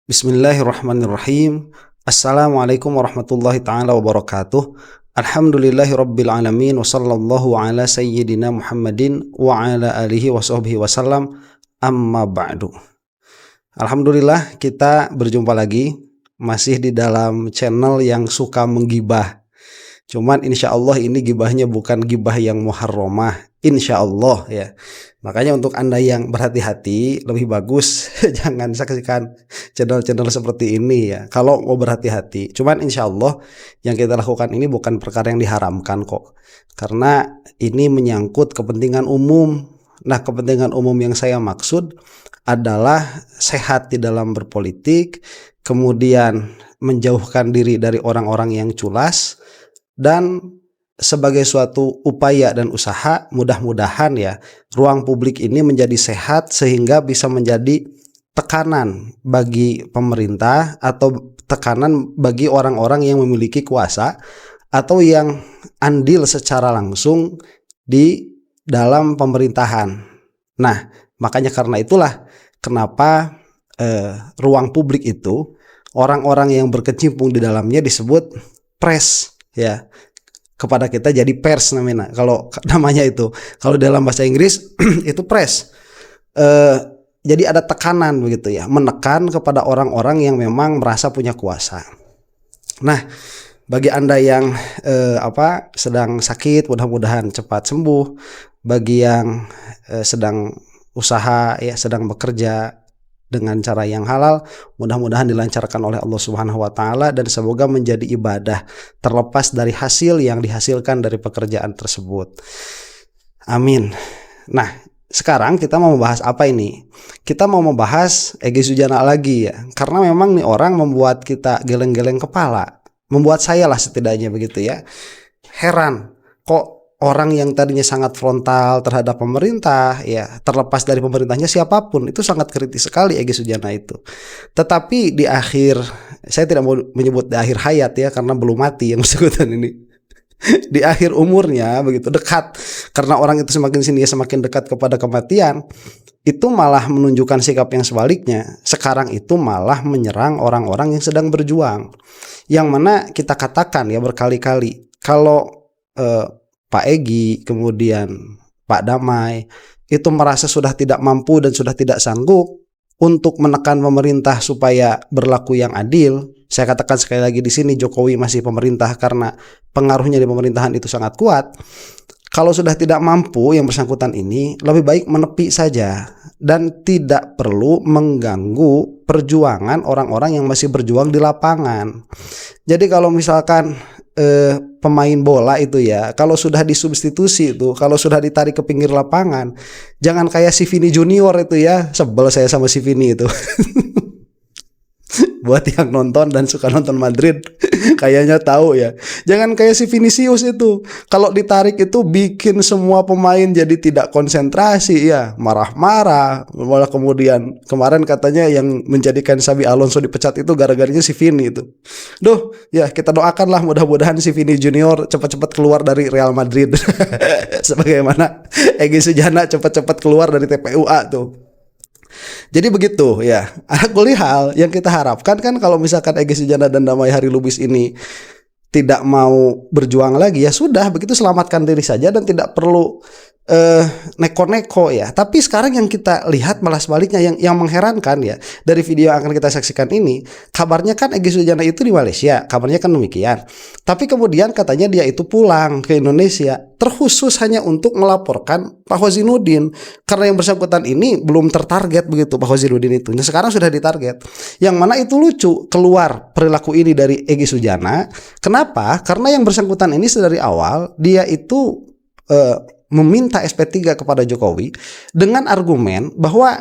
Bismillahirrahmanirrahim. Assalamualaikum warahmatullahi ta'ala wabarakatuh. Alhamdulillahi rabbil alamin. Wa sallallahu ala sayyidina Muhammadin wa ala alihi wa sahbihi wasallam. Amma ba'du. Alhamdulillah kita berjumpa lagi. Masih di dalam channel yang suka menggibah. Cuman insya Allah ini gibahnya bukan gibah yang muharramah, insya Allah ya. Makanya untuk Anda yang berhati-hati lebih bagus jangan saksikan channel-channel seperti ini ya. Kalau mau berhati-hati, cuman insya Allah yang kita lakukan ini bukan perkara yang diharamkan kok. Karena ini menyangkut kepentingan umum. Nah, kepentingan umum yang saya maksud adalah sehat di dalam berpolitik, kemudian menjauhkan diri dari orang-orang yang culas, dan sebagai suatu upaya dan usaha mudah-mudahan ya ruang publik ini menjadi sehat sehingga bisa menjadi tekanan bagi pemerintah atau tekanan bagi orang-orang yang memiliki kuasa atau yang andil secara langsung di dalam pemerintahan. Nah, makanya karena itulah kenapa ruang publik itu orang-orang yang berkecimpung di dalamnya disebut press ya. Kepada kita jadi pers namanya. Kalau namanya itu, kalau dalam bahasa Inggris itu press. Jadi ada tekanan begitu ya, menekan kepada orang-orang yang memang merasa punya kuasa. Nah, bagi Anda yang sedang sakit, mudah-mudahan cepat sembuh. Bagi yang sedang usaha ya, sedang bekerja dengan cara yang halal, mudah-mudahan dilancarkan oleh Allah Subhanahu wa taala dan semoga menjadi ibadah terlepas dari hasil yang dihasilkan dari pekerjaan tersebut. Amin. Nah, sekarang kita mau membahas apa ini? Kita mau membahas Egy Sujana lagi ya. Karena memang nih orang membuat kita geleng-geleng kepala. Membuat saya lah setidaknya begitu ya. Heran, kok orang yang tadinya sangat frontal terhadap pemerintah, ya terlepas dari pemerintahnya siapapun, itu sangat kritis sekali Egy Sujana itu. Tetapi di akhir, saya tidak mau menyebut di akhir hayat ya, karena belum mati yang bersangkutan ini. Di akhir umurnya begitu dekat, karena orang itu semakin sini semakin dekat kepada kematian, itu malah menunjukkan sikap yang sebaliknya. Sekarang itu malah menyerang orang-orang yang sedang berjuang. Yang mana kita katakan ya berkali-kali, kalau Pak Egy, kemudian Pak Damai itu merasa sudah tidak mampu dan sudah tidak sanggup untuk menekan pemerintah supaya berlaku yang adil. Saya katakan sekali lagi di sini, Jokowi masih pemerintah karena pengaruhnya di pemerintahan itu sangat kuat. Kalau sudah tidak mampu yang bersangkutan ini, lebih baik menepi saja dan tidak perlu mengganggu perjuangan orang-orang yang masih berjuang di lapangan. Jadi kalau misalkan pemain bola itu ya, kalau sudah disubstitusi itu, kalau sudah ditarik ke pinggir lapangan, jangan kayak si Vini Junior itu ya. Sebel saya sama si Vini itu. Buat yang nonton dan suka nonton Madrid kayaknya tahu ya. Jangan kayak si Vinicius itu. Kalau ditarik itu bikin semua pemain jadi tidak konsentrasi ya, marah-marah. Malah kemudian kemarin katanya yang menjadikan Xabi Alonso dipecat itu gara-garanya si Vini itu. Duh, ya kita doakanlah mudah-mudahan si Vini Junior cepat-cepat keluar dari Real Madrid. Sebagaimana Egy Sujana cepat-cepat keluar dari TPUA tuh. Jadi begitu ya. Ala kulli hal yang kita harapkan kan kalau misalkan Egy Sujana dan Damai Hari Lubis ini tidak mau berjuang lagi, ya sudah begitu, selamatkan diri saja dan tidak perlu neko-neko ya. Tapi sekarang yang kita lihat malah sebaliknya, yang mengherankan ya, dari video yang akan kita saksikan ini, kabarnya kan Egy Sujana itu di Malaysia, kabarnya kan demikian. Tapi kemudian katanya dia itu pulang ke Indonesia terkhusus hanya untuk melaporkan Pak Hozinudin, karena yang bersangkutan ini belum tertarget begitu Pak Hozinudin itu. Nah, sekarang sudah ditarget. Yang mana itu lucu keluar perilaku ini dari Egy Sujana. Kenapa? Karena yang bersangkutan ini dari awal dia itu meminta SP3 kepada Jokowi dengan argumen bahwa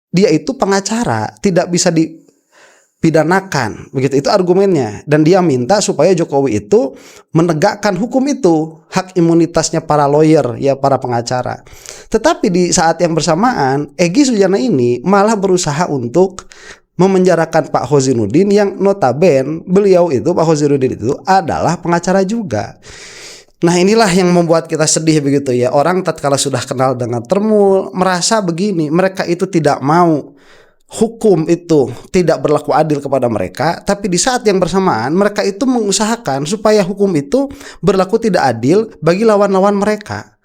dia itu pengacara, tidak bisa dipidanakan, begitu itu argumennya. Dan dia minta supaya Jokowi itu menegakkan hukum itu, hak imunitasnya para lawyer ya, para pengacara. Tetapi di saat yang bersamaan Egy Sujana ini malah berusaha untuk memenjarakan Pak Hozinudin yang notabene beliau itu, Pak Hozinudin itu adalah pengacara juga. Nah, inilah yang membuat kita sedih begitu ya. Orang tatkala sudah kenal dengan Termul merasa begini, mereka itu tidak mau hukum itu tidak berlaku adil kepada mereka, tapi di saat yang bersamaan mereka itu mengusahakan supaya hukum itu berlaku tidak adil bagi lawan-lawan mereka.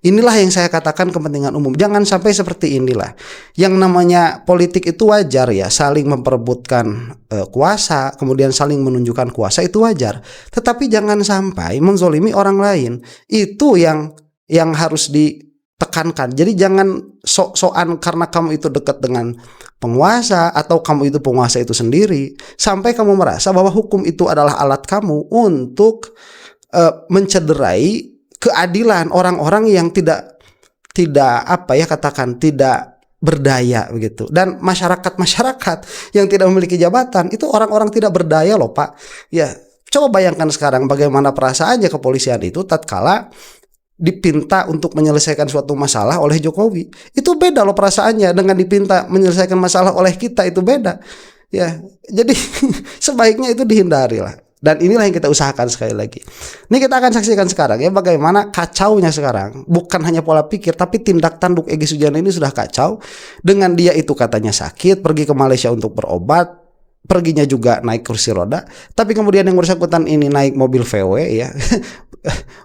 Inilah yang saya katakan kepentingan umum. Jangan sampai seperti inilah. Yang namanya politik itu wajar ya, saling memperebutkan kuasa, kemudian saling menunjukkan kuasa itu wajar. Tetapi jangan sampai menzolimi orang lain. Itu yang harus ditekankan. Jadi jangan sok-sokan karena kamu itu dekat dengan penguasa atau kamu itu penguasa itu sendiri, sampai kamu merasa bahwa hukum itu adalah alat kamu untuk mencederai keadilan orang-orang yang tidak berdaya begitu. Dan masyarakat yang tidak memiliki jabatan itu orang-orang tidak berdaya loh Pak. Ya, coba bayangkan sekarang bagaimana perasaannya kepolisian itu tatkala dipinta untuk menyelesaikan suatu masalah oleh Jokowi. Itu beda loh perasaannya dengan dipinta menyelesaikan masalah oleh kita, itu beda. Ya, jadi sebaiknya itu dihindari lah. Dan inilah yang kita usahakan sekali lagi. Ini kita akan saksikan sekarang ya bagaimana kacaunya sekarang. Bukan hanya pola pikir, tapi tindak tanduk Egy Sujana ini sudah kacau. Dengan dia itu katanya sakit, pergi ke Malaysia untuk berobat, perginya juga naik kursi roda. Tapi kemudian yang bersangkutan ini naik mobil VW ya,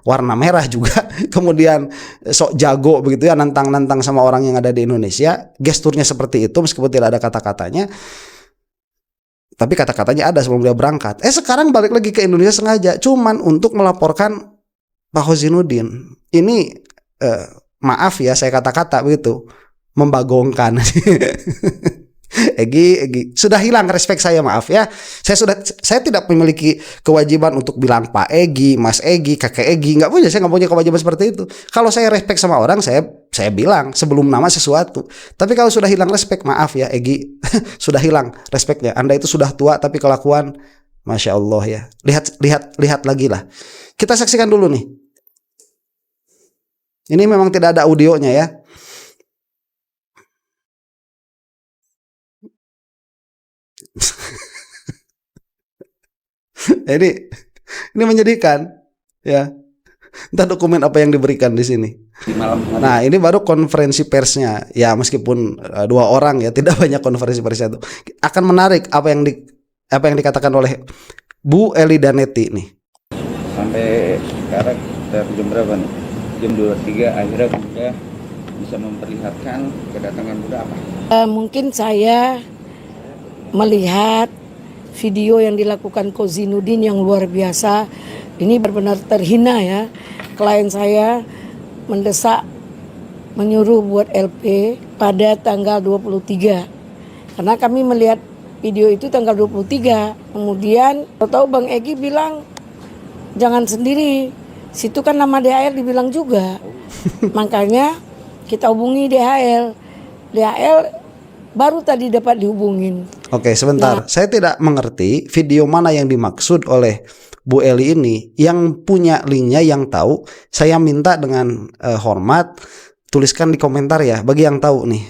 warna merah juga. Kemudian sok jago begitu ya, nantang-nantang sama orang yang ada di Indonesia. Gesturnya seperti itu meskipun tidak ada kata-katanya. Tapi kata-katanya ada sebelum dia berangkat. Sekarang balik lagi ke Indonesia sengaja, cuman untuk melaporkan Pak Hozinuddin. Ini maaf ya saya kata-kata begitu, membagongkan. Egy sudah hilang respect saya, maaf ya. Saya tidak memiliki kewajiban untuk bilang Pak Egy, Mas Egy, Kakek Egy, nggak punya. Saya nggak punya kewajiban seperti itu. Kalau saya respect sama orang, saya bilang sebelum nama sesuatu. Tapi kalau sudah hilang respect, maaf ya Egy, sudah hilang respectnya. Anda itu sudah tua tapi kelakuan, masya Allah ya. Lihat lagi lah. Kita saksikan dulu nih. Ini memang tidak ada audionya ya. ini menyedihkan ya. Entah dokumen apa yang diberikan di sini. Nah, ini baru konferensi persnya ya, meskipun 2 orang ya, tidak banyak konferensi persnya itu. Akan menarik apa yang dikatakan oleh Bu Eli Danetti nih. Sampai sekarang jam berapa nih? Jam 23 akhirnya Bunda bisa memperlihatkan kedatangan Bunda apa? Mungkin saya melihat video yang dilakukan Hozinuddin yang luar biasa. Ini benar-benar terhina ya. Klien saya mendesak, menyuruh buat LP pada tanggal 23. Karena kami melihat video itu tanggal 23. Kemudian tahu Bang Egy bilang jangan sendiri. Situ kan nama DHL dibilang juga. Makanya kita hubungi DHL. DHL baru tadi dapat dihubungin. Oke, sebentar. Saya tidak mengerti video mana yang dimaksud oleh Bu Eli ini. Yang punya linknya, yang tahu, saya minta dengan hormat tuliskan di komentar ya. Bagi yang tahu nih,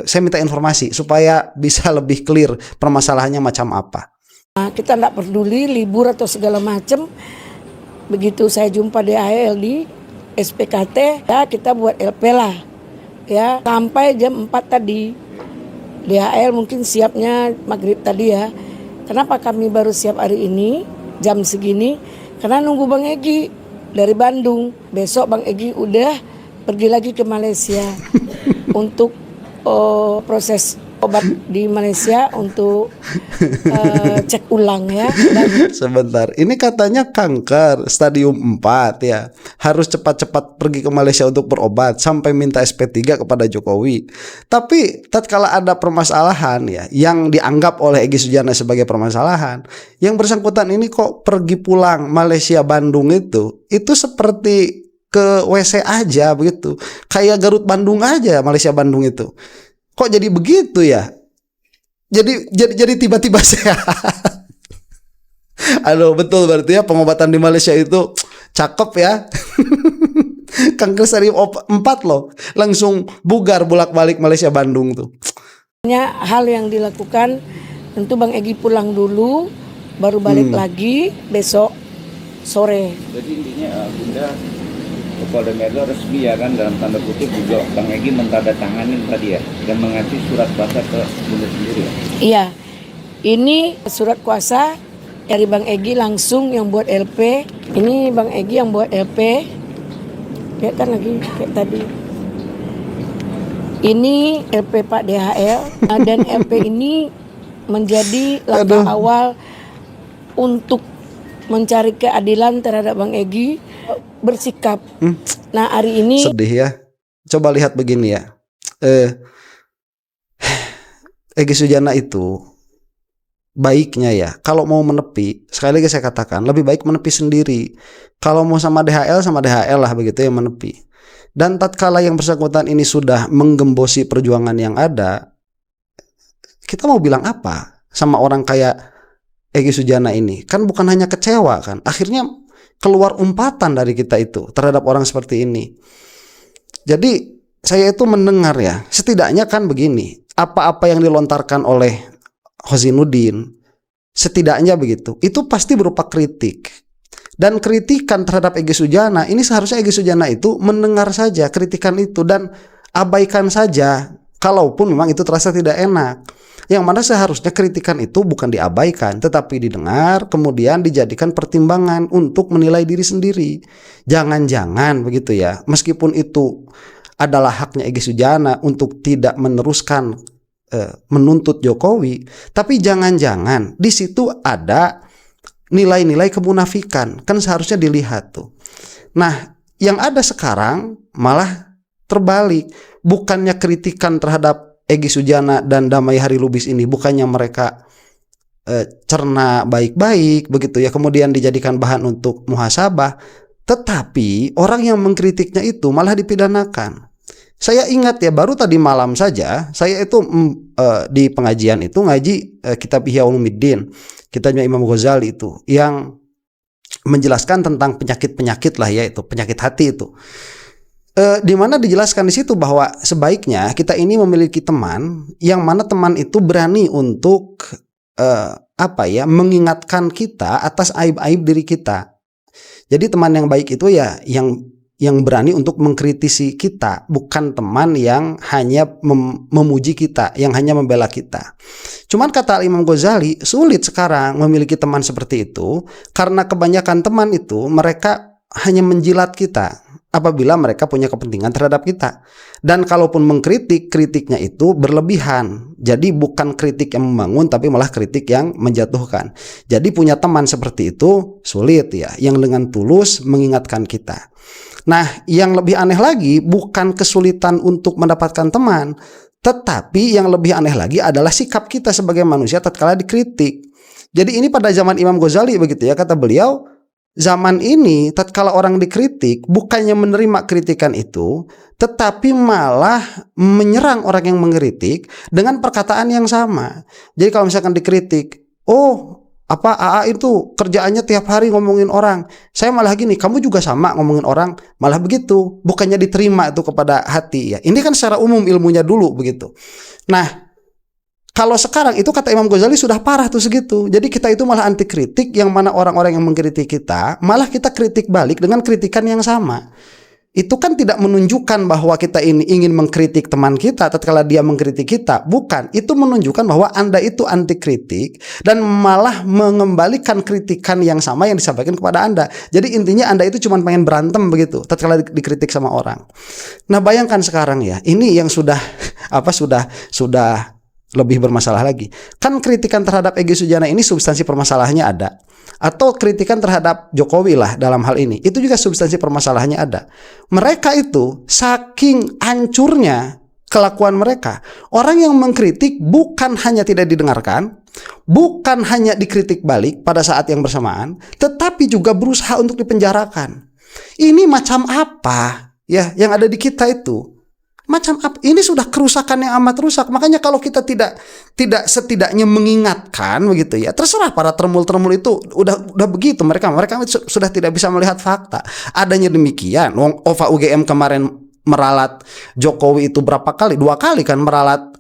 saya minta informasi supaya bisa lebih clear permasalahannya macam apa. Nah, kita tidak peduli libur atau segala macam. Begitu saya jumpa DHL di SPKT, ya kita buat LP lah. Ya, sampai jam 4 tadi. DHL mungkin siapnya maghrib tadi ya. Kenapa kami baru siap hari ini jam segini? Karena nunggu Bang Egy dari Bandung. Besok Bang Egy udah pergi lagi ke Malaysia untuk proses obat di Malaysia untuk cek ulang ya. Dan sebentar, ini katanya kanker stadium 4 ya. Harus cepat-cepat pergi ke Malaysia untuk berobat sampai minta SP3 kepada Jokowi. Tapi tatkala ada permasalahan ya yang dianggap oleh Egy Sujana sebagai permasalahan, yang bersangkutan ini kok pergi pulang Malaysia Bandung itu seperti ke WC aja begitu. Kayak Garut Bandung aja Malaysia Bandung itu. Kok jadi begitu ya? Jadi tiba-tiba sehat. Aduh, betul berarti ya pengobatan di Malaysia itu cakep ya. Kanker stadium 4 loh. Langsung bugar bolak-balik Malaysia Bandung tuh. hal yang dilakukan tentu Bang Egy pulang dulu baru balik lagi besok sore. Jadi intinya Bunda Polda Metro resmi ya kan, dalam tanda kutip juga Bang Egy mentandatanganin tadi ya, dan mengasih surat kuasa ke Bunda sendiri ya. Iya, ini surat kuasa dari Bang Egy langsung yang buat LP. Ini Bang Egy yang buat LP. Lihat kan lagi kayak tadi. Ini LP Pak DHL dan LP ini menjadi langkah awal untuk mencari keadilan terhadap Bang Egy bersikap. Nah hari ini Sedih ya. Coba lihat begini ya. Egy Sujana itu baiknya ya, kalau mau menepi, sekali lagi saya katakan, lebih baik menepi sendiri. Kalau mau sama DHL lah begitu ya, menepi. Dan tatkala yang bersangkutan ini sudah menggembosi perjuangan yang ada, kita mau bilang apa sama orang kayak Egy Sujana ini? Kan bukan hanya kecewa kan, akhirnya keluar umpatan dari kita itu terhadap orang seperti ini. Jadi saya itu mendengar ya, setidaknya kan begini, apa-apa yang dilontarkan oleh Khozinuddin, setidaknya begitu, itu pasti berupa kritik. Dan kritikan terhadap Egy Sujana, ini seharusnya Egy Sujana itu mendengar saja kritikan itu dan abaikan saja, kalaupun memang itu terasa tidak enak. Yang mana seharusnya kritikan itu bukan diabaikan, tetapi didengar, kemudian dijadikan pertimbangan untuk menilai diri sendiri. Jangan-jangan begitu ya, meskipun itu adalah haknya Egy Sujana untuk tidak meneruskan menuntut Jokowi, tapi jangan-jangan di situ ada nilai-nilai kemunafikan, kan seharusnya dilihat tuh. Nah, yang ada sekarang malah terbalik, bukannya kritikan terhadap Egy Sujana dan Damai Hari Lubis ini, bukannya mereka cerna baik-baik begitu ya, kemudian dijadikan bahan untuk muhasabah, tetapi orang yang mengkritiknya itu malah dipidanakan. Saya ingat ya, baru tadi malam saja saya itu di pengajian itu ngaji kitab Ihya Ulumuddin, kitabnya Imam Ghazali itu, yang menjelaskan tentang penyakit-penyakit lah ya, itu penyakit hati itu. Di mana dijelaskan di situ bahwa sebaiknya kita ini memiliki teman yang mana teman itu berani untuk mengingatkan kita atas aib-aib diri kita. Jadi teman yang baik itu ya yang berani untuk mengkritisi kita, bukan teman yang hanya memuji kita, yang hanya membela kita. Cuman kata Imam Ghazali, sulit sekarang memiliki teman seperti itu, karena kebanyakan teman itu mereka hanya menjilat kita apabila mereka punya kepentingan terhadap kita. Dan kalaupun mengkritik, kritiknya itu berlebihan. Jadi bukan kritik yang membangun, tapi malah kritik yang menjatuhkan. Jadi punya teman seperti itu sulit ya, yang dengan tulus mengingatkan kita. Nah, yang lebih aneh lagi bukan kesulitan untuk mendapatkan teman, tetapi yang lebih aneh lagi adalah sikap kita sebagai manusia tatkala dikritik. Jadi ini pada zaman Imam Ghazali begitu ya, kata beliau, zaman ini tatkala orang dikritik bukannya menerima kritikan itu, tetapi malah menyerang orang yang mengkritik dengan perkataan yang sama. Jadi kalau misalkan dikritik, AA itu kerjaannya tiap hari ngomongin orang, saya malah gini, kamu juga sama ngomongin orang, malah begitu, bukannya diterima itu kepada hati ya. Ini kan secara umum ilmunya dulu begitu. Nah, kalau sekarang itu kata Imam Ghazali sudah parah tuh segitu. Jadi kita itu malah anti kritik, yang mana orang-orang yang mengkritik kita, malah kita kritik balik dengan kritikan yang sama. Itu kan tidak menunjukkan bahwa kita ini ingin mengkritik teman kita tatkala dia mengkritik kita. Bukan, itu menunjukkan bahwa Anda itu anti kritik dan malah mengembalikan kritikan yang sama yang disampaikan kepada Anda. Jadi intinya Anda itu cuma pengen berantem begitu tatkala dikritik sama orang. Nah, bayangkan sekarang ya, ini yang sudah lebih bermasalah lagi. Kan kritikan terhadap Egy Sujana ini substansi permasalahannya ada. Atau kritikan terhadap Jokowi lah dalam hal ini, itu juga substansi permasalahannya ada. Mereka itu saking hancurnya kelakuan mereka, orang yang mengkritik bukan hanya tidak didengarkan, bukan hanya dikritik balik pada saat yang bersamaan, tetapi juga berusaha untuk dipenjarakan. Ini macam apa ya yang ada di kita itu? Macam apa? Ini sudah kerusakan yang amat rusak. Makanya kalau kita tidak setidaknya mengingatkan begitu ya, terserah para termul-termul itu udah begitu, mereka sudah tidak bisa melihat fakta. Adanya demikian, OVA UGM kemarin meralat Jokowi itu berapa kali? 2 kali kan meralat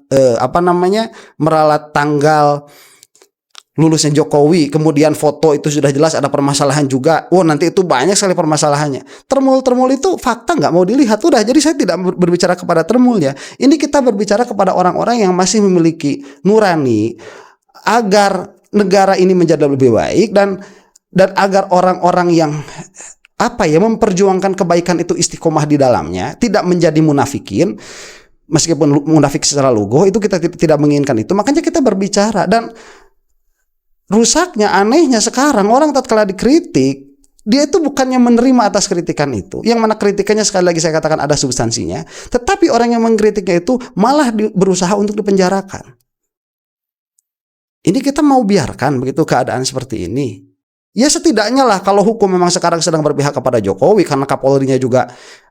meralat tanggal lulusnya Jokowi, kemudian foto itu sudah jelas ada permasalahan juga. Nanti itu banyak sekali permasalahannya. Termul itu fakta nggak mau dilihat. Udah, jadi saya tidak berbicara kepada termulnya. Ini kita berbicara kepada orang-orang yang masih memiliki nurani agar negara ini menjadi lebih baik dan agar orang-orang yang memperjuangkan kebaikan itu istiqomah di dalamnya, tidak menjadi munafikin. Meskipun munafik secara logo itu kita tidak menginginkan itu, makanya kita berbicara. Dan rusaknya, anehnya sekarang orang tatkala dikritik, dia itu bukannya menerima atas kritikan itu, yang mana kritikannya sekali lagi saya katakan ada substansinya, tetapi orang yang mengkritiknya itu malah berusaha untuk dipenjarakan. Ini kita mau biarkan begitu keadaan seperti ini? Ya setidaknya lah kalau hukum memang sekarang sedang berpihak kepada Jokowi karena Kapolrinya juga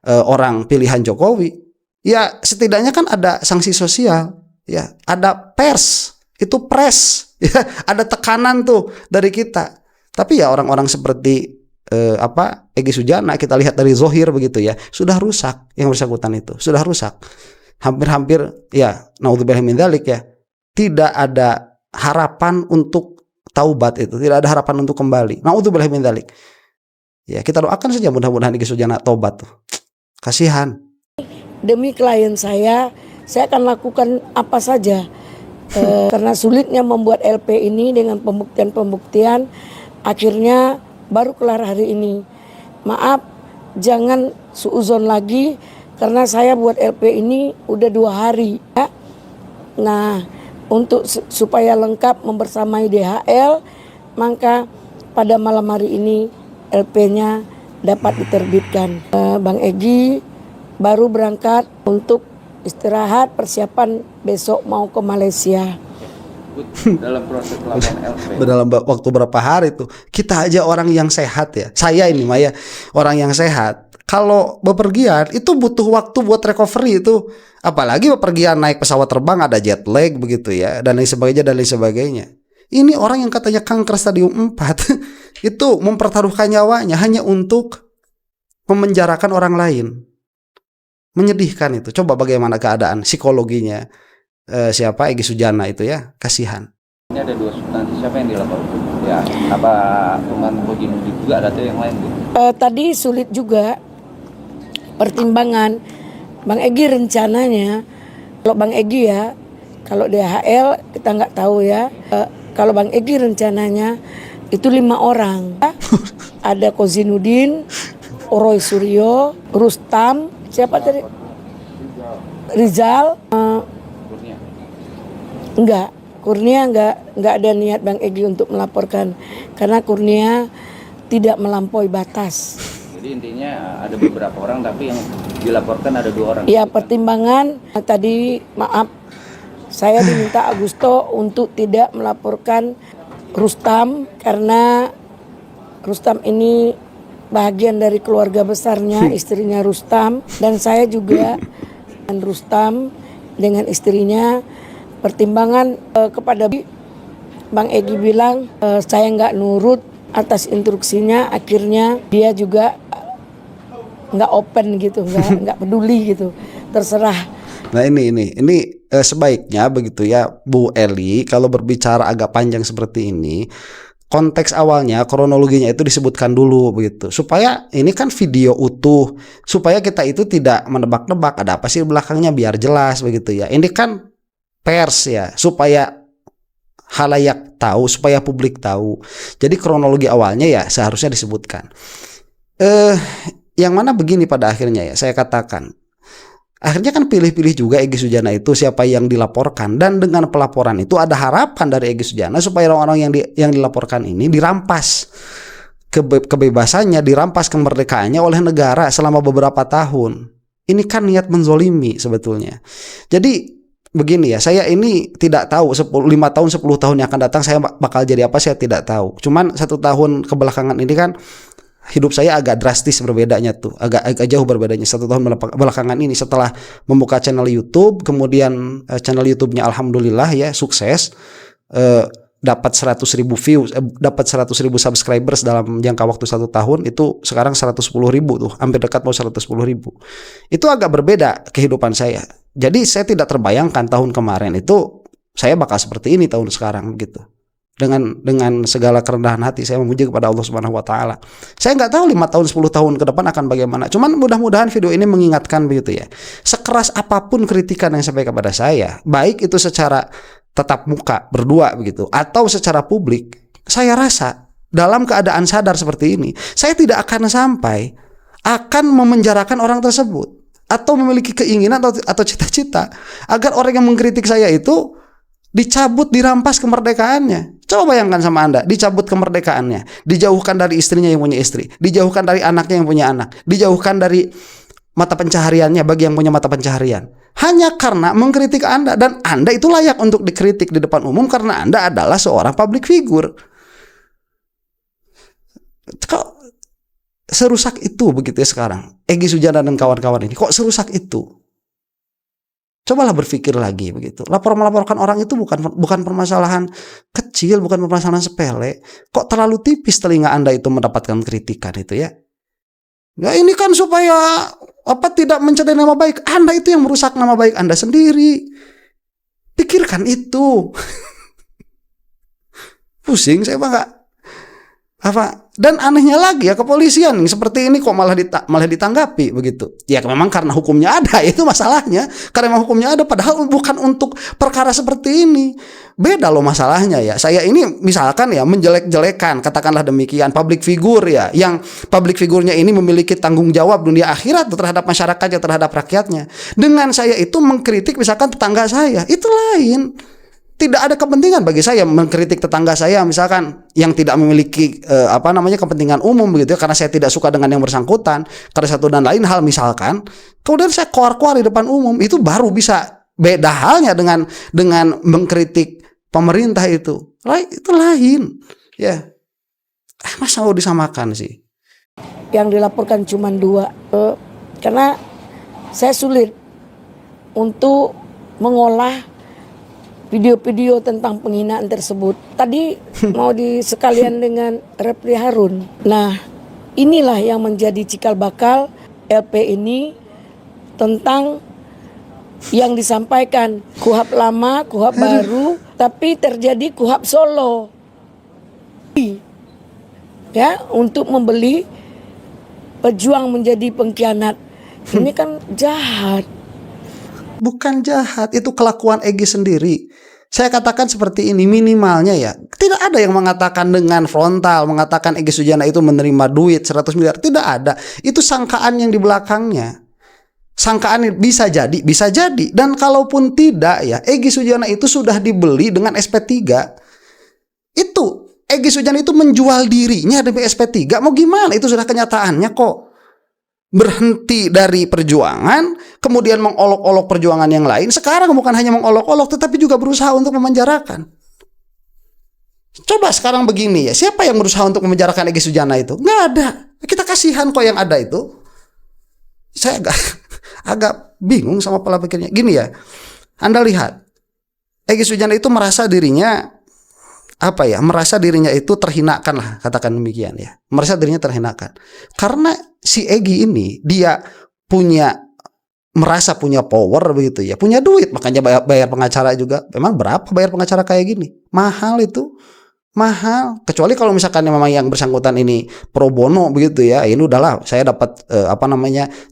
orang pilihan Jokowi, ya setidaknya kan ada sanksi sosial, ya ada pers, itu press, ya ada tekanan tuh dari kita. Tapi ya orang-orang seperti Egy Sujana, kita lihat dari Zohir begitu ya, sudah rusak yang bersangkutan itu, sudah rusak. Hampir-hampir ya naudzubillah min dzalik ya, tidak ada harapan untuk taubat itu, tidak ada harapan untuk kembali. Naudzubillah min dzalik. Ya, kita doakan saja mudah-mudahan Egy Sujana taubat tuh. Kasihan. Demi klien saya akan lakukan apa saja. Karena sulitnya membuat LP ini dengan pembuktian-pembuktian, akhirnya baru kelar hari ini. Maaf, jangan suuzon lagi karena saya buat LP ini udah 2 hari. Ya. Nah, untuk supaya lengkap membersamai DHL, maka pada malam hari ini LP-nya dapat diterbitkan. Bang Egy baru berangkat untuk istirahat, persiapan besok mau ke Malaysia. Dalam proses pelaporan LP, dalam waktu berapa hari tuh, kita aja orang yang sehat ya, saya ini Maya orang yang sehat, kalau bepergian itu butuh waktu buat recovery itu, apalagi bepergian naik pesawat terbang ada jet lag begitu ya, dan lain sebagainya. Ini orang yang katanya kanker stadium 4 itu mempertaruhkan nyawanya hanya untuk memenjarakan orang lain. Menyedihkan itu. Coba bagaimana keadaan psikologinya siapa Egy Sujana itu ya, kasihan. Ini ada 2 substansi, siapa yang dilaporkan? Ya, apa teman Kojinudi juga ada tuh yang lain gitu? Tadi sulit juga pertimbangan. Bang Egy rencananya, kalau Bang Egy ya, kalau DHL kita nggak tahu ya. Kalau Bang Egy rencananya itu 5 orang. Ada Kozinudin, Roy Suryo, Rustam, siapa tadi? Rizal. Kurnia enggak ada niat Bang Egy untuk melaporkan karena Kurnia tidak melampaui batas. Jadi intinya ada beberapa orang tapi yang dilaporkan ada 2 orang. Ya, pertimbangan tadi maaf saya diminta Agusto untuk tidak melaporkan Rustam karena Rustam ini bagian dari keluarga besarnya, istrinya Rustam, dan saya juga dan Rustam dengan istrinya. Pertimbangan kepada Bang Egy bilang saya nggak nurut atas instruksinya, akhirnya dia juga nggak open gitu, nggak peduli gitu, terserah. Nah ini sebaiknya begitu ya Bu Eli, kalau berbicara agak panjang seperti ini, konteks awalnya, kronologinya itu disebutkan dulu begitu, supaya ini kan video utuh, supaya kita itu tidak menebak-nebak ada apa sih belakangnya, biar jelas begitu ya. Ini kan pers ya, supaya halayak tahu, supaya publik tahu. Jadi kronologi awalnya ya seharusnya disebutkan. Yang mana begini pada akhirnya ya, saya katakan, akhirnya kan pilih-pilih juga Egy Sujana itu siapa yang dilaporkan, dan dengan pelaporan itu ada harapan dari Egy Sujana supaya orang-orang yang dilaporkan ini dirampas kebebasannya, dirampas kemerdekaannya oleh negara selama beberapa tahun. Ini kan niat menzolimi sebetulnya. Jadi begini ya, saya ini tidak tahu 5 tahun 10 tahun yang akan datang saya bakal jadi apa, saya tidak tahu. Cuman 1 tahun kebelakangan ini kan hidup saya agak drastis berbedanya tuh, agak jauh berbedanya 1 tahun belakangan ini setelah membuka channel YouTube, kemudian channel YouTube-nya alhamdulillah ya sukses, dapat 100.000 views, dapat 100.000 subscribers dalam jangka waktu 1 tahun, itu sekarang 110.000 tuh, hampir dekat mau 110.000. Itu agak berbeda kehidupan saya. Jadi saya tidak terbayangkan tahun kemarin itu saya bakal seperti ini tahun sekarang gitu. Dengan segala kerendahan hati saya memuji kepada Allah Subhanahu wa taala. Saya nggak tahu 5 tahun 10 tahun ke depan akan bagaimana. Cuman mudah-mudahan video ini mengingatkan begitu ya. Sekeras apapun kritikan yang sampai kepada saya, baik itu secara tatap muka berdua begitu atau secara publik, saya rasa dalam keadaan sadar seperti ini, saya tidak akan sampai akan memenjarakan orang tersebut atau memiliki keinginan atau cita-cita agar orang yang mengkritik saya itu dicabut, dirampas kemerdekaannya. Coba bayangkan sama Anda, dicabut kemerdekaannya, dijauhkan dari istrinya yang punya istri, dijauhkan dari anaknya yang punya anak, dijauhkan dari mata pencahariannya bagi yang punya mata pencaharian. Hanya karena mengkritik Anda, dan Anda itu layak untuk dikritik di depan umum karena Anda adalah seorang public figure. Kok serusak itu begitu ya sekarang? Egy Sujana dan kawan-kawan ini kok serusak itu? Cobalah berpikir lagi begitu. Melaporkan orang itu bukan permasalahan kecil, bukan permasalahan sepele. Kok terlalu tipis telinga Anda itu mendapatkan kritikan itu ya? Ya ini kan supaya tidak mencederai nama baik. Anda itu yang merusak nama baik Anda sendiri. Pikirkan itu. Pusing saya nggak. Dan anehnya lagi ya, kepolisian seperti ini kok malah ditanggapi begitu. Ya memang karena hukumnya ada, itu masalahnya. Karena memang hukumnya ada, padahal bukan untuk perkara seperti ini. Beda loh masalahnya ya. Saya ini misalkan ya menjelek-jelekan, katakanlah demikian, public figure ya, yang public figurnya ini memiliki tanggung jawab dunia akhirat terhadap masyarakatnya, terhadap rakyatnya. Dengan saya itu mengkritik misalkan tetangga saya, itu lain. Tidak ada kepentingan bagi saya mengkritik tetangga saya misalkan yang tidak memiliki kepentingan umum begitu ya, karena saya tidak suka dengan yang bersangkutan karena satu dan lain hal misalkan, kemudian saya keluar di depan umum, itu baru bisa. Beda halnya dengan mengkritik pemerintah itu lain ya. Masa mau disamakan sih? Yang dilaporkan cuma 2 karena saya sulit untuk mengolah video-video tentang penghinaan tersebut. Tadi mau disekalian dengan Refli Harun. Nah, inilah yang menjadi cikal bakal LP ini tentang yang disampaikan KUHP lama, KUHP baru, tapi terjadi KUHP Solo. Ya, untuk membeli pejuang menjadi pengkhianat. Ini kan jahat. Bukan jahat, itu kelakuan Egy sendiri. Saya katakan seperti ini, minimalnya ya, tidak ada yang mengatakan dengan frontal, mengatakan Egy Sujana itu menerima duit 100 miliar. Tidak ada. Itu sangkaan yang di belakangnya. Sangkaan bisa jadi. Dan kalaupun tidak ya, Egy Sujana itu sudah dibeli dengan SP3. Itu, Egy Sujana itu menjual dirinya demi SP3. Mau gimana? Itu sudah kenyataannya kok. Berhenti dari perjuangan, kemudian mengolok-olok perjuangan yang lain. Sekarang bukan hanya mengolok-olok, tetapi juga berusaha untuk memenjarakan. Coba sekarang begini ya, siapa yang berusaha untuk memenjarakan Egy Sujana itu? Nggak ada. Kita kasihan kok yang ada itu. Saya agak bingung sama pola pikirnya. Gini ya, Anda lihat, Egy Sujana itu merasa dirinya merasa dirinya itu terhinakan lah, katakan demikian ya. Merasa dirinya terhinakan karena si Egy ini dia merasa punya power begitu ya, punya duit, makanya bayar pengacara juga. Memang berapa bayar pengacara kayak gini? Mahal itu, mahal. Kecuali kalau misalkan memang yang bersangkutan ini pro bono begitu ya, ini udahlah saya dapat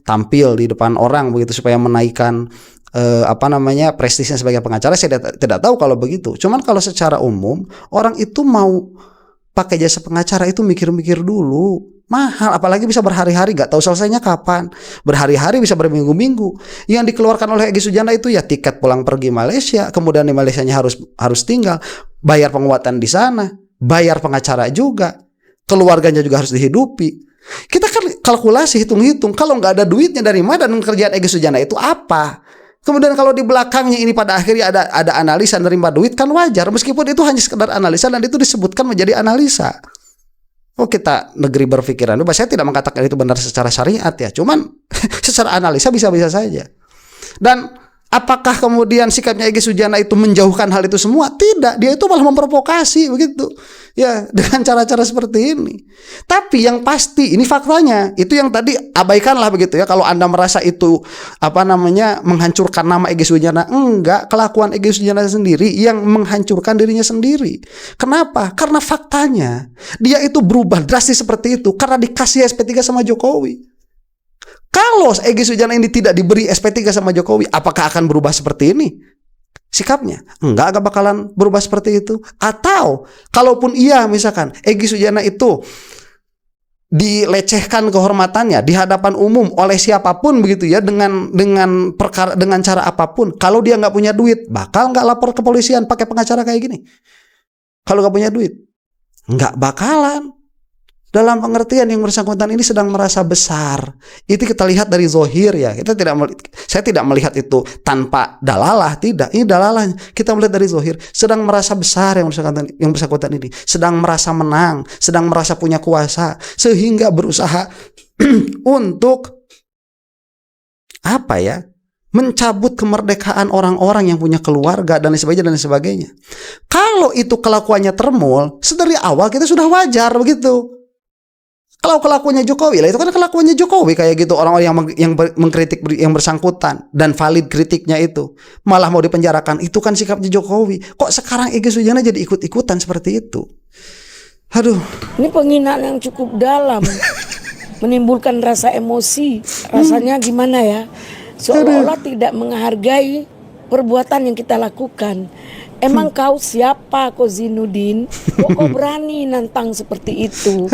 tampil di depan orang begitu supaya menaikkan prestisnya sebagai pengacara. Saya tidak tahu kalau begitu. Cuman kalau secara umum orang itu mau pakai jasa pengacara itu mikir-mikir dulu. Mahal, apalagi bisa berhari-hari, gak tahu selesainya kapan. Berhari-hari bisa berminggu-minggu. Yang dikeluarkan oleh Egy Sujana itu ya tiket pulang pergi Malaysia, kemudian di Malaysianya harus tinggal, bayar penguatan di sana, bayar pengacara juga, keluarganya juga harus dihidupi. Kita kan kalkulasi, hitung-hitung. Kalau nggak ada duitnya dari mana, dan kerjaan Egy Sujana itu apa? Kemudian kalau di belakangnya ini pada akhirnya ada analisa nerima duit, kan wajar. Meskipun itu hanya sekedar analisa dan itu disebutkan menjadi analisa. Oh, kita negeri berpikiran. Saya tidak mengatakan itu benar secara syariat ya. Cuman secara analisa bisa-bisa saja. Dan apakah kemudian sikapnya Egy Sujana itu menjauhkan hal itu semua? Tidak. Dia itu malah memprovokasi begitu. Ya, dengan cara-cara seperti ini. Tapi yang pasti ini faktanya, itu yang tadi abaikanlah begitu ya. Kalau Anda merasa itu menghancurkan nama Egy Sujana, enggak, kelakuan Egy Sujana sendiri yang menghancurkan dirinya sendiri. Kenapa? Karena faktanya dia itu berubah drastis seperti itu karena dikasih SP3 sama Jokowi. Kalau Egy Sujana ini tidak diberi SP3 sama Jokowi, apakah akan berubah seperti ini sikapnya? Enggak bakalan berubah seperti itu. Atau kalaupun iya, misalkan Egy Sujana itu dilecehkan kehormatannya di hadapan umum oleh siapapun begitu ya, dengan cara apapun, kalau dia nggak punya duit, bakal nggak lapor ke polisian pakai pengacara kayak gini? Kalau nggak punya duit, nggak bakalan. Dalam pengertian yang bersangkutan ini sedang merasa besar. Itu kita lihat dari zohir ya. Saya tidak melihat itu tanpa dalalah, tidak. Ini dalalahnya. Kita melihat dari zohir, sedang merasa besar yang bersangkutan ini, sedang merasa menang, sedang merasa punya kuasa, sehingga berusaha untuk mencabut kemerdekaan orang-orang yang punya keluarga dan sebagainya. Kalau itu kelakuannya termul, dari awal kita sudah wajar begitu. Kalau kelakuannya Jokowi lah, itu kan kelakuannya Jokowi kayak gitu, orang-orang yang mengkritik yang bersangkutan dan valid kritiknya itu malah mau dipenjarakan, itu kan sikapnya Jokowi. Kok sekarang Egy Sujana jadi ikut-ikutan seperti itu? Aduh, ini penghinaan yang cukup dalam, menimbulkan rasa emosi. Rasanya gimana ya? Seolah-olah tidak menghargai perbuatan yang kita lakukan. Emang kau siapa, Kozinuddin? Kok kau berani nantang seperti itu?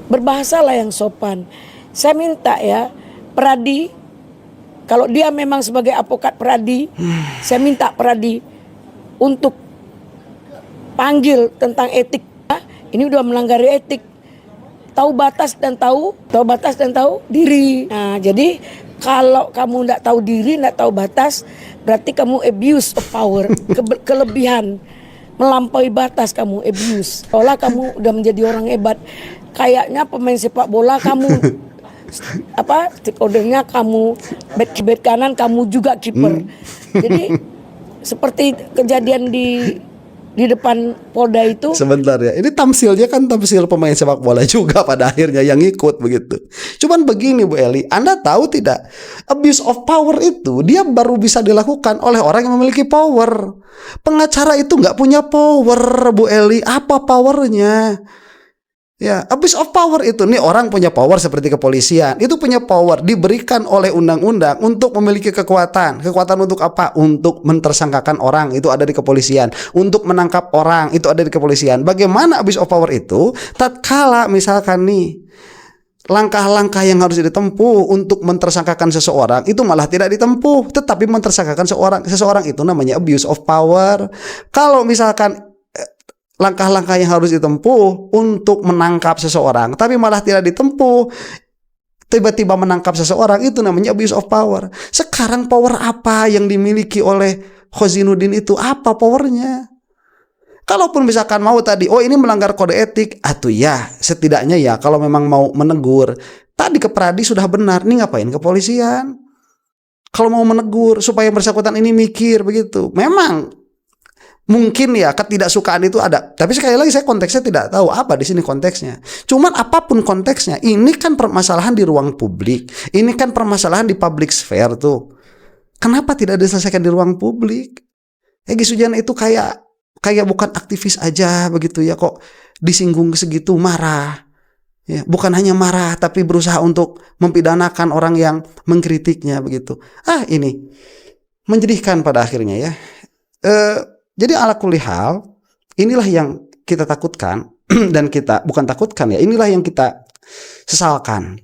Berbahasalah yang sopan. Saya minta ya, Pradi, kalau dia memang sebagai advokat Pradi, saya minta Pradi untuk panggil tentang etik. Ini udah melanggar etik. Tahu batas dan tahu diri. Nah, jadi kalau kamu tidak tahu diri, tidak tahu batas, berarti kamu abuse of power, kelebihan, melampaui batas, kamu abuse. Seolah kamu udah menjadi orang hebat. Kayaknya pemain sepak bola kamu stakeholdernya kamu back kanan, kamu juga kiper. Jadi seperti kejadian di depan Polda itu. Sebentar ya, ini tamsilnya kan tamsil pemain sepak bola juga pada akhirnya yang ikut begitu. Cuman begini Bu Eli, Anda tahu tidak, abuse of power itu dia baru bisa dilakukan oleh orang yang memiliki power. Pengacara itu nggak punya power Bu Eli. Apa powernya? Ya, abuse of power itu, nih orang punya power seperti kepolisian, itu punya power diberikan oleh undang-undang untuk memiliki kekuatan. Kekuatan untuk apa? Untuk mentersangkakan orang, itu ada di kepolisian. Untuk menangkap orang, itu ada di kepolisian. Bagaimana abuse of power itu? Tatkala misalkan nih langkah-langkah yang harus ditempuh untuk mentersangkakan seseorang itu malah tidak ditempuh, tetapi mentersangkakan seseorang itu namanya abuse of power. Kalau misalkan langkah-langkah yang harus ditempuh untuk menangkap seseorang tapi malah tidak ditempuh, tiba-tiba menangkap seseorang, itu namanya abuse of power. Sekarang power apa yang dimiliki oleh Kozinuddin itu? Apa powernya? Kalaupun misalkan mau tadi, oh ini melanggar kode etik, ya setidaknya ya kalau memang mau menegur, tadi ke Pradi sudah benar, nih ngapain ke polisian? Kalau mau menegur supaya bersangkutan ini mikir begitu. Memang mungkin ya ketidaksukaan itu ada, tapi sekali lagi saya konteksnya tidak tahu apa di sini konteksnya. Cuman apapun konteksnya, ini kan permasalahan di ruang publik, ini kan permasalahan di public sphere tuh. Kenapa tidak diselesaikan di ruang publik? Egy Sujana itu kayak bukan aktivis aja begitu ya, kok disinggung segitu marah. Ya, bukan hanya marah tapi berusaha untuk mempidanakan orang yang mengkritiknya begitu. Ini menjadikan pada akhirnya ya. Jadi ala kulli hal, inilah yang kita takutkan dan kita bukan takutkan ya, inilah yang kita sesalkan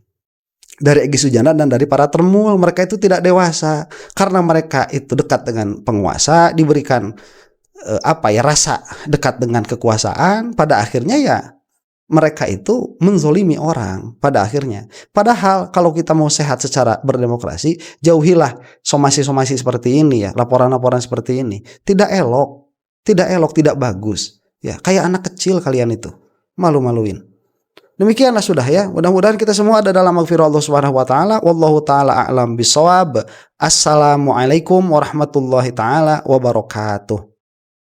dari Egy Sujana dan dari para termul. Mereka itu tidak dewasa karena mereka itu dekat dengan penguasa, diberikan rasa dekat dengan kekuasaan. Pada akhirnya ya mereka itu menzolimi orang pada akhirnya. Padahal kalau kita mau sehat secara berdemokrasi, jauhilah somasi-somasi seperti ini ya, laporan-laporan seperti ini. Tidak elok, tidak bagus. Ya, kayak anak kecil kalian itu, malu-maluin. Demikianlah sudah ya. Mudah-mudahan kita semua ada dalam maghfirah Allah Subhanahu wa taala. Wallahu taala a'lam bishawab. Assalamualaikum warahmatullahi taala wabarakatuh.